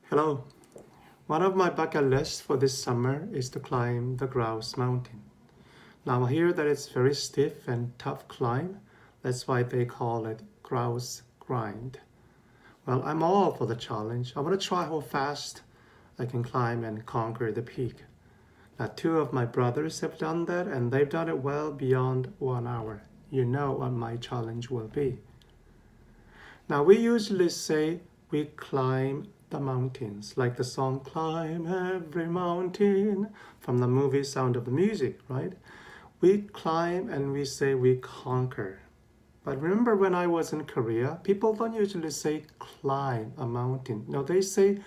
Hello. One of my bucket lists for this summer is to climb the Grouse Mountain. Now I hear that it's very stiff and tough climb. That's why they call it Grouse Grind. Well, I'm all for the challenge. I want to try how fast I can climb and conquer the peak. Now, two of my brothers have done that and they've done it well beyond 1 hour. You know what my challenge will be. Now, we usually say we climb the mountains, like the song Climb Every Mountain from the movie Sound of Music, right? We climb and we say we conquer. But remember when I was in Korea, people don't usually say climb a mountain. No, they say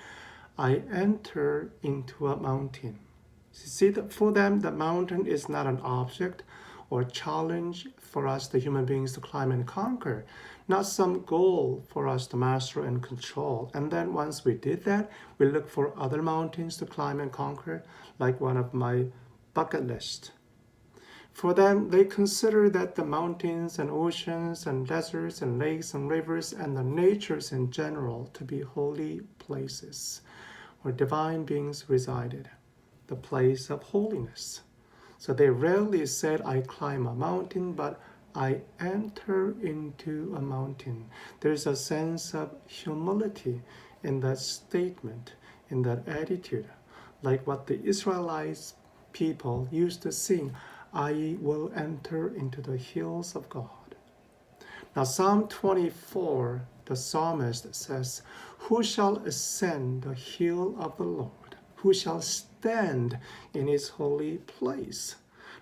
I enter into a mountain. See, for them, the mountain is not an object or challenge for us, the human beings, to climb and conquer, not some goal for us to master and control. And then once we did that, we look for other mountains to climb and conquer, like one of my bucket lists. For them, they consider that the mountains and oceans and deserts and lakes and rivers and the natures in general to be holy places where divine beings resided, the place of holiness. So they rarely said, I climb a mountain, but I enter into a mountain. There's a sense of humility in that statement, in that attitude, like what the Israelites people used to sing, I will enter into the hills of God. Now, Psalm 24, the psalmist says, who shall ascend the hill of the Lord? Who shall stand in his holy place?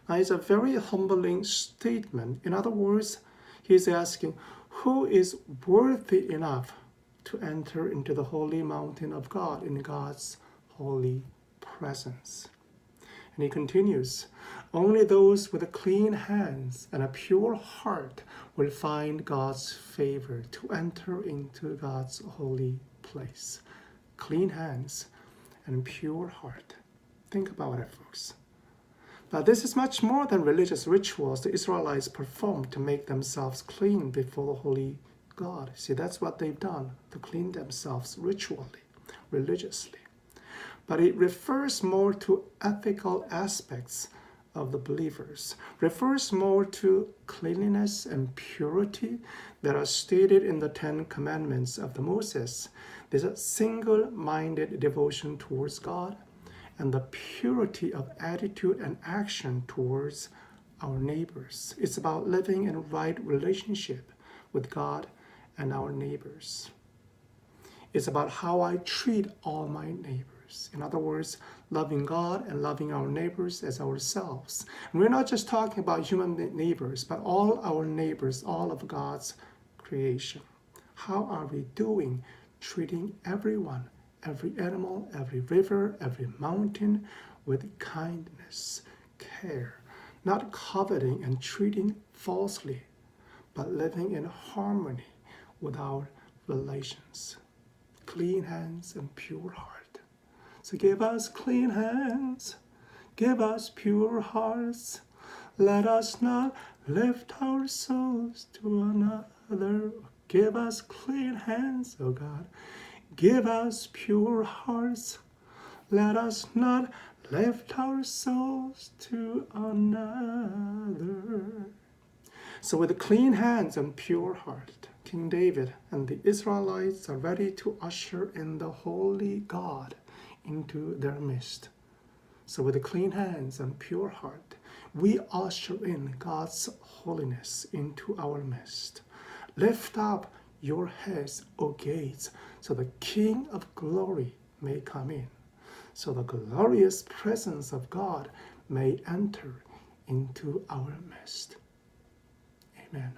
Now, it's a very humbling statement. In other words, he's asking, who is worthy enough to enter into the holy mountain of God, in God's holy presence? And he continues, only those with clean hands and a pure heart will find God's favor to enter into God's holy place. Clean hands and pure heart. Think about it, folks. Now, this is much more than religious rituals the Israelites performed to make themselves clean before the holy God. See, that's what they've done, to clean themselves ritually, religiously. But it refers more to ethical aspects of the believers, refers more to cleanliness and purity that are stated in the 10 Commandments of the Moses. There's a single-minded devotion towards God and the purity of attitude and action towards our neighbors. It's about living in right relationship with God and our neighbors. It's about how I treat all my neighbors. In other words, loving God and loving our neighbors as ourselves. And we're not just talking about human neighbors, but all our neighbors, all of God's creation. How are we doing treating everyone, every animal, every river, every mountain with kindness, care, not coveting and treating falsely, but living in harmony with our relations. Clean hands and pure heart. So give us clean hands, give us pure hearts. Let us not lift our souls to another. Give us clean hands, O God. Give us pure hearts. Let us not lift our souls to another. So with clean hands and pure heart, King David and the Israelites are ready to usher in the holy God into their midst. So with clean hands and pure heart, we usher in God's holiness into our midst. Lift up your heads, O gates, so the King of glory may come in, so the glorious presence of God may enter into our midst. Amen.